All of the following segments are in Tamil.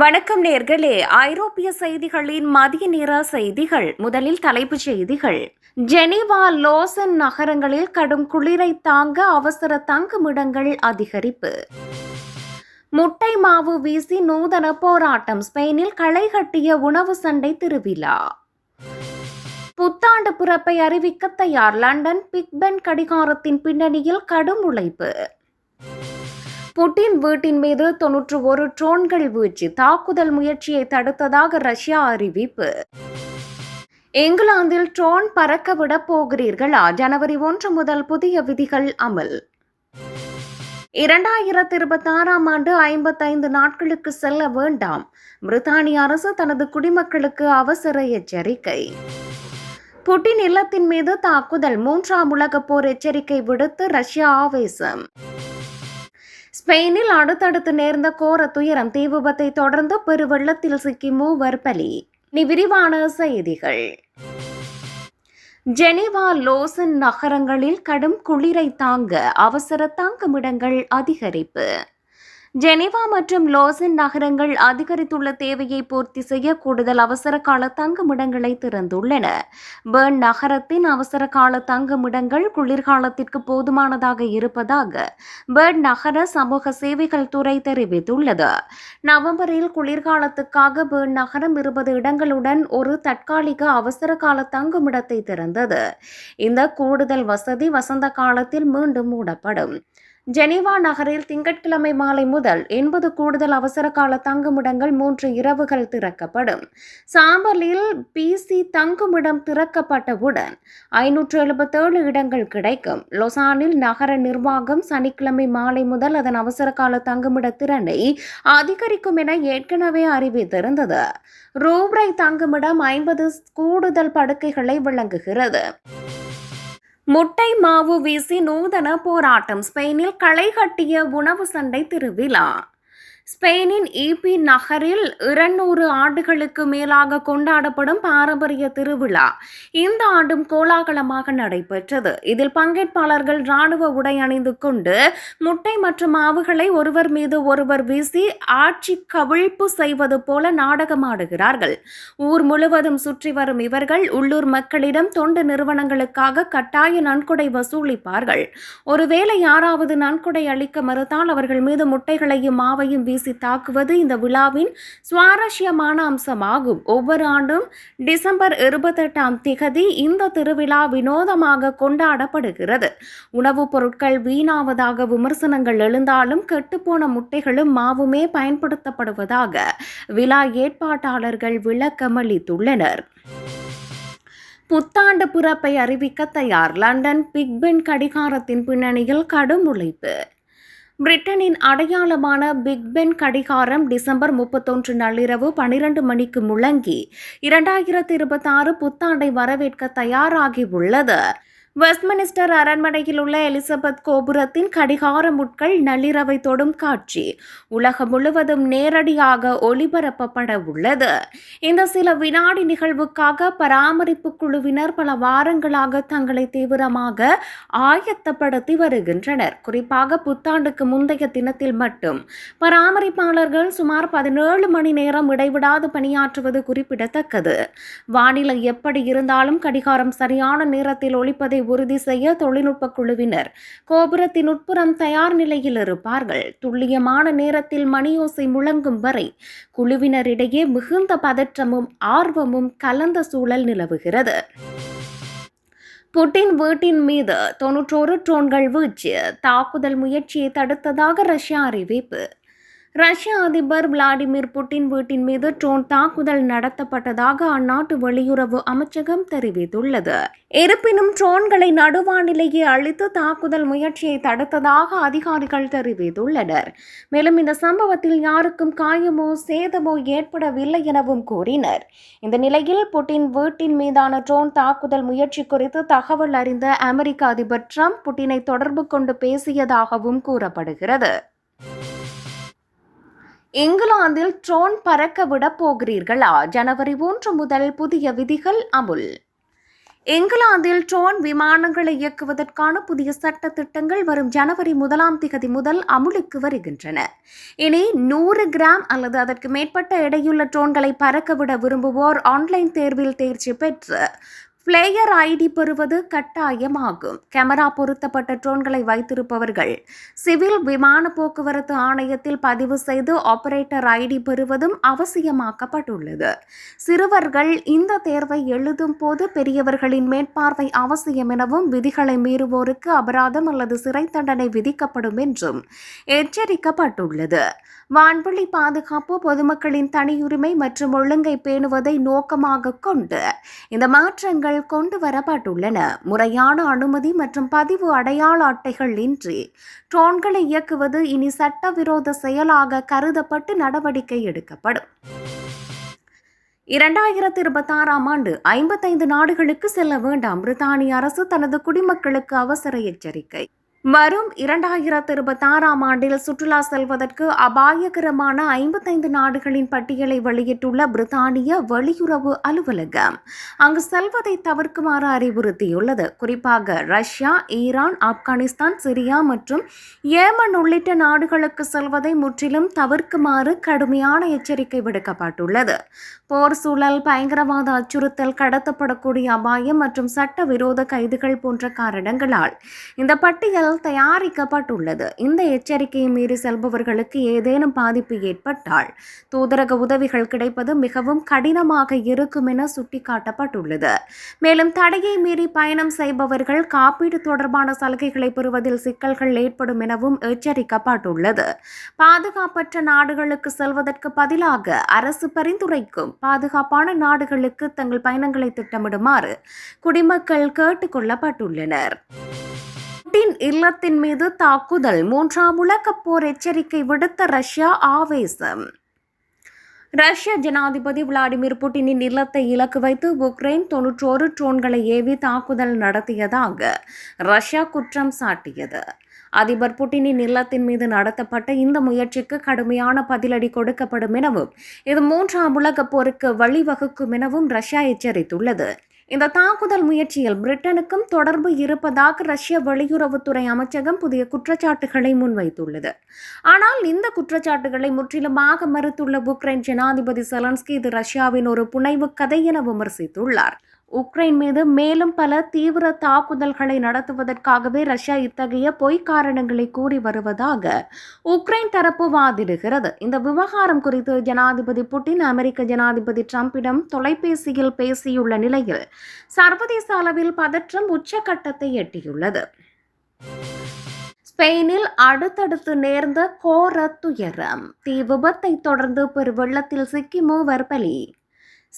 வணக்கம் நேர்களே. ஐரோப்பிய செய்திகளின் மதிய நேர செய்திகள். முதலில் தலைப்புச் செய்திகள். ஜெனீவா, லோசன் நகரங்களில் கடும் குளிரை தாங்க அவசர தங்குமிடங்கள் அதிகரிப்பு. முட்டை மாவு வீசி நூதன போராட்டம். ஸ்பெயினில் களை கட்டிய உணவு சண்டை திருவிழா. புத்தாண்டு பிறப்பை அறிவிக்க தயார். லண்டன் பிக் பென் கடிகாரத்தின் பின்னணியில் கடும் உழைப்பு. புட்டின் வீட்டின் மீது 91 ட்ரோன்கள் வீழ்ச்சி. தாக்குதல் முயற்சியை தடுத்ததாக ரஷ்யா அறிவிப்பு. இங்கிலாந்தில் ட்ரோன் பறக்கவிட போகிறீர்களா? ஜனவரி 1 முதல் புதிய விதிகள் அமல். 2026 ஆண்டு 55 நாட்களுக்கு செல்ல வேண்டாம். பிரித்தானிய அரசு தனது குடிமக்களுக்கு அவசர எச்சரிக்கை. புட்டின் இல்லத்தின் மீது தாக்குதல். 3ஆம் உலகப் போர் எச்சரிக்கை விடுத்து ரஷ்யா ஆவேசம். ஸ்பெயினில் அடுத்தடுத்து நேர்ந்த கோர துயரம். தீ விபத்தை தொடர்ந்து பெருவெள்ளத்தில் சிக்கி 3 பலி. விரிவான செய்திகள். ஜெனீவா, லோசன் நகரங்களில் கடும் குளிரை தாங்க அவசர தங்குமிடங்கள் அதிகரிப்பு. ஜெனீவா மற்றும் லோசன் நகரங்கள் அதிகரித்துள்ள தேவையை பூர்த்தி செய்ய கூடுதல் அவசர கால தங்குமிடங்களை திறந்துள்ளன. பெர்ன் நகரத்தின் அவசர கால தங்குமிடங்கள் குளிர்காலத்திற்கு போதுமானதாக இருப்பதாக பெர்ன் நகர சமூக சேவைகள் துறை தெரிவித்துள்ளது. நவம்பரில் குளிர்காலத்துக்காக பெர்ன் நகரம் 20 இடங்களுடன் ஒரு தற்காலிக அவசர கால தங்குமிடத்தை திறந்தது. இந்த கூடுதல் வசதி வசந்த காலத்தில் மீண்டும் மூடப்படும். ஜெனீவா நகரில் திங்கட்கிழமை மாலை முதல் 80 கூடுதல் அவசர கால தங்குமிடங்கள் 3 இரவுகள் திறக்கப்படும். சாம்பலில் பிசி தங்குமிடம் திறக்கப்பட்டவுடன் 577 இடங்கள் கிடைக்கும். லொசானில் நகர நிர்வாகம் சனிக்கிழமை மாலை முதல் அதன் அவசர கால தங்குமிட திறனை அதிகரிக்கும் என ஏற்கனவே அறிவித்திருந்தது. ரூப்ரை தங்குமிடம் 50 கூடுதல் படுக்கைகளை வழங்குகிறது. முட்டை மாவு வீசி நூதன போராட்டம். ஸ்பெயினில் களை கட்டிய உணவு சண்டை திருவிழா. ஸ்பெயினின் ஈபி நகரில் 200 ஆண்டுகளுக்கு மேலாக கொண்டாடப்படும் பாரம்பரிய திருவிழா இந்த ஆண்டும் கோலாகலமாக நடைபெற்றது. இதில் பங்கேற்பாளர்கள் இராணுவ உடை அணிந்து கொண்டு முட்டை மற்றும் மாவுகளை ஒருவர் மீது ஒருவர் வீசி ஆட்சி கவிழ்ப்பு செய்வது போல நாடகமாடுகிறார்கள். ஊர் முழுவதும் சுற்றி வரும் இவர்கள் உள்ளூர் மக்களிடம் தொண்டு நிறுவனங்களுக்காக கட்டாய நன்கொடை வசூலிப்பார்கள். ஒருவேளை யாராவது நன்கொடை அளிக்க மறுத்தால் அவர்கள் மீது முட்டைகளையும் மாவையும் வீசி தாக்குவது இந்த விழாவின் சுவாரஸ்யமான அம்சமாகும். ஒவ்வொரு ஆண்டும் டிசம்பர் 28ஆம் திகதி இந்த திருவிழா வினோதமாக கொண்டாடப்படுகிறது. உணவுப் பொருட்கள் வீணாவதாக விமர்சனங்கள் எழுந்தாலும் கெட்டுப்போன முட்டைகளும் மாவுமே பயன்படுத்தப்படுவதாக விழா ஏற்பாட்டாளர்கள் விளக்கமளித்துள்ளனர். புத்தாண்டு பிறப்பை அறிவிக்க தயார். லண்டன் பிக் பென் கடிகாரத்தின் பின்னணியில் கடும் உழைப்பு. பிரிட்டனின் அடையாளமான பிக் பென் கடிகாரம் டிசம்பர் 31 நள்ளிரவு 12 மணிக்கு முழங்கி 2026 புத்தாண்டை வரவேற்க தயாராகி உள்ளது. வெஸ்ட்மினிஸ்டர் அரண்மனையில் உள்ள எலிசபெத் கோபுரத்தின் கடிகார முட்கள் நள்ளிரவை தொடும் காட்சி உலகம் முழுவதும் நேரடியாக ஒளிபரப்பப்பட உள்ளது. இந்த சில வினாடி நிகழ்வுக்காக பராமரிப்பு குழுவினர் பல வாரங்களாக தங்களை தீவிரமாக ஆயத்தப்படுத்தி வருகின்றனர். குறிப்பாக புத்தாண்டுக்கு முந்தைய தினத்தில் மட்டும் பராமரிப்பாளர்கள் சுமார் 17 மணி நேரம் இடைவிடாது பணியாற்றுவது குறிப்பிடத்தக்கது. வானிலை எப்படி இருந்தாலும் கடிகாரம் சரியான நேரத்தில் ஒலிப்பதை உறுதி செய்ய தொழில்நுட்ப குழுவினர் கோபுரத்தின் உட்புறம் தயார் நிலையில் இருப்பார்கள். துல்லியமான நேரத்தில் மணியோசை முழங்கும் வரை குழுவினரிடையே மிகுந்த பதற்றமும் ஆர்வமும் கலந்த சூழல் நிலவுகிறது. புட்டின் வீட்டின் மீது 91 ட்ரோன்கள் வீழ்ச்சி. தாக்குதல் முயற்சியை தடுத்ததாக ரஷ்யா அறிவிப்பு. ரஷ்ய அதிபர் விளாடிமிர் புட்டின் வீட்டின் மீது ட்ரோன் தாக்குதல் நடத்தப்பட்டதாக அந்நாட்டு வெளியுறவு அமைச்சகம் தெரிவித்துள்ளது. இருப்பினும் ட்ரோன்களை நடுவானிலேயே அழித்து தாக்குதல் முயற்சியை தடுத்ததாக அதிகாரிகள் தெரிவித்துள்ளனர். மேலும் இந்த சம்பவத்தில் யாருக்கும் காயமோ சேதமோ ஏற்படவில்லை எனவும் கூறினர். இந்த நிலையில் புட்டின் வீட்டின் மீதான ட்ரோன் தாக்குதல் முயற்சி குறித்து தகவல் அறிந்த அமெரிக்க அதிபர் ட்ரம்ப் புட்டினை தொடர்பு கொண்டு பேசியதாகவும் கூறப்படுகிறது. இங்கிலாந்தில் ட்ரோன் பறக்க விட போகிறீர்களா? ஜனவரி 1 முதல் புதிய விதிகள் அமுல். இங்கிலாந்தில் ட்ரோன் விமானங்களை இயக்குவதற்கான புதிய சட்ட திட்டங்கள் வரும் ஜனவரி 1 முதல் அமுலுக்கு வருகின்றன. இனி 100 கிராம் அல்லது அதற்கு மேற்பட்ட எடையுள்ள ட்ரோன்களை பறக்கவிட விரும்புவோர் ஆன்லைன் தேர்வில் தேர்ச்சி பெற்று பிளேயர் ஐடி பெறுவது கட்டாயமாகும். கேமரா பொருத்தப்பட்ட ட்ரோன்களை வைத்திருப்பவர்கள் சிவில் விமான போக்குவரத்து ஆணையத்தில் பதிவு செய்து ஆபரேட்டர் ஐடி பெறுவதும் அவசியமாக்கப்பட்டுள்ளது. சிறுவர்கள் இந்த தேர்வை எழுதும் போது பெரியவர்களின் மேற்பார்வை அவசியம் எனவும் விதிகளை மீறுவோருக்கு அபராதம் அல்லது சிறை தண்டனை விதிக்கப்படும் என்றும் எச்சரிக்கப்பட்டுள்ளது. வான்வெளி பாதுகாப்பு, பொதுமக்களின் தனியுரிமை மற்றும் ஒழுங்கை பேணுவதை நோக்கமாக கொண்டு இந்த மாற்றங்கள் கொண்டு வரப்பட்டுள்ளன. முறையான அனுமதி மற்றும் பதிவு அடையாள அட்டைகள் இன்றி ட்ரோன்களை இயக்குவது இனி சட்டவிரோத செயலாக கருதப்பட்டு நடவடிக்கை எடுக்கப்படும். 2026 ஆண்டு 55 நாடுகளுக்கு செல்ல வேண்டாம். பிரித்தானிய அரசு தனது குடிமக்களுக்கு அவசர எச்சரிக்கை. வரும் 2026 ஆண்டில் சுற்றுலா செல்வதற்கு அபாயகரமான 55 நாடுகளின் பட்டியலை வெளியிட்டுள்ள பிரித்தானிய வெளியுறவு அலுவலகம் அங்கு செல்வதை தவிர்க்குமாறு அறிவுறுத்தியுள்ளது. குறிப்பாக ரஷ்யா, ஈரான், ஆப்கானிஸ்தான், சிரியா மற்றும் ஏமன் உள்ளிட்ட நாடுகளுக்கு செல்வதை முற்றிலும் தவிர்க்குமாறு கடுமையான எச்சரிக்கை விடுக்கப்பட்டுள்ளது. போர் சூழல், பயங்கரவாத அச்சுறுத்தல், கடத்தப்படக்கூடிய அபாயம் மற்றும் சட்டவிரோத கைதுகள் போன்ற காரணங்களால் இந்த பட்டியல் தயாரிக்கப்பட்டுள்ளது. இந்த எச்சரிக்கையை மீறி செல்பவர்களுக்கு ஏதேனும் பாதிப்பு ஏற்பட்டால் தூதரக உதவிகள் கிடைப்பது மிகவும் கடினமாக இருக்கும் என சுட்டிக்காட்டப்பட்டுள்ளது. மேலும் தடையை மீறி பயணம் செய்பவர்கள் காப்பீடு தொடர்பான சலுகைகளை பெறுவதில் சிக்கல்கள் ஏற்படும் எனவும் எச்சரிக்கப்பட்டுள்ளது. பாதுகாப்பற்ற நாடுகளுக்கு செல்வதற்கு பதிலாக அரசு பரிந்துரைக்கும் பாதுகாப்பான நாடுகளுக்கு தங்கள் பயணங்களை திட்டமிடுமாறு குடிமக்கள் கேட்டுக் கொள்ளப்பட்டுள்ளனர். புட்டின் இல்லத்தின் மீது தாக்குதல், 3ஆம் உலகப் போர் எச்சரிக்கை விடுத்த ரஷ்யா ஆவேசம். ரஷ்ய ஜனாதிபதி விளாடிமிர் புட்டினின் இல்லத்தை இலக்கு வைத்து உக்ரைன் 91 ட்ரோன்களை ஏவி தாக்குதல் நடத்தியதாக ரஷ்யா குற்றம் சாட்டியது. அதிபர் புட்டினின் இல்லத்தின் மீது நடத்தப்பட்ட இந்த முயற்சிக்கு கடுமையான பதிலடி கொடுக்கப்படும் எனவும் இது 3ஆம் உலகப் போருக்கு வழிவகுக்கும் எனவும் ரஷ்யா எச்சரித்துள்ளது. இந்த தாக்குதல் முயற்சியில் பிரிட்டனுக்கும் தொடர்பு இருப்பதாக ரஷ்ய வெளியுறவுத்துறை அமைச்சகம் புதிய குற்றச்சாட்டுகளை முன்வைத்துள்ளது. ஆனால் இந்த குற்றச்சாட்டுகளை முற்றிலுமாக மறுத்துள்ள உக்ரைன் ஜனாதிபதி செலன்ஸ்கி இது ரஷ்யாவின் ஒரு புனைவு கதை என விமர்சித்துள்ளார். உக்ரைன் மீது மேலும் பல தீவிர தாக்குதல்களை நடத்துவதற்காகவே ரஷ்யா இத்தகைய பொய் காரணங்களை கூறி வருவதாக உக்ரைன் தரப்பு வாதிடுகிறது. இந்த விவகாரம் குறித்து ஜனாதிபதி புட்டின் அமெரிக்க ஜனாதிபதி டிரம்பிடம் தொலைபேசியில் பேசியுள்ள நிலையில் சர்வதேச அளவில் பதற்றம் உச்சகட்டத்தை எட்டியுள்ளது. ஸ்பெயினில் அடுத்தடுத்து நேர்ந்த கோர துயரம், தீ விபத்தை தொடர்ந்து பெருவெள்ளத்தில் சிக்கி 3 பலி.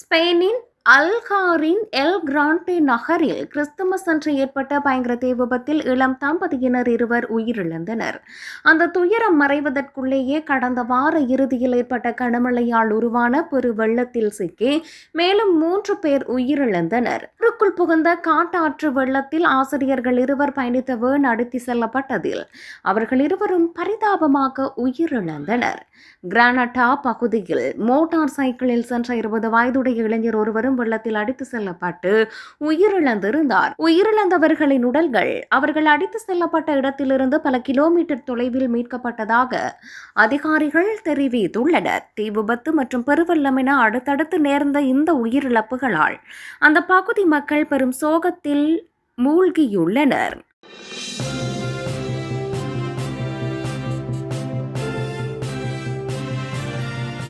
ஸ்பெயினின் அல்காரின் எல் கிராண்டே நகரில் கிறிஸ்துமஸ் அன்று ஏற்பட்ட பயங்கர தீ விபத்தில் இளம் தம்பதியினர் 2 உயிரிழந்தனர். அந்த துயரம் மறைவதற்குள்ளேயே கடந்த வார இறுதியில் ஏற்பட்ட கனமழையால் உருவான பெரு வெள்ளத்தில் சிக்கி மேலும் 3 பேர் உயிரிழந்தனர். ஊருக்குள் புகுந்த காட்டாற்று வெள்ளத்தில் ஆசிரியர்கள் 2 பயணித்த வேன் அடித்து செல்லப்பட்டதில் அவர்கள் 2 பரிதாபமாக உயிரிழந்தனர். கிரானடா பகுதியில் மோட்டார் சைக்கிளில் சென்ற 20 வயதுடைய இளைஞர் ஒருவரும் வெள்ளத்தில் அடித்து செல்லப்பட்டு உயிரிழந்திருந்தார். உயிரிழந்தவர்களின் உடல்கள் அவர்கள் அடித்து செல்லப்பட்ட இடத்திலிருந்து பல கிலோமீட்டர் தொலைவில் மீட்கப்பட்டதாக அதிகாரிகள் தெரிவித்துள்ளனர். தீ விபத்து மற்றும் பெருவெள்ளம் என அடுத்தடுத்து நேர்ந்த இந்த உயிரிழப்புகளால் அந்த பகுதி மக்கள் பெரும் சோகத்தில் மூழ்கியுள்ளனர்.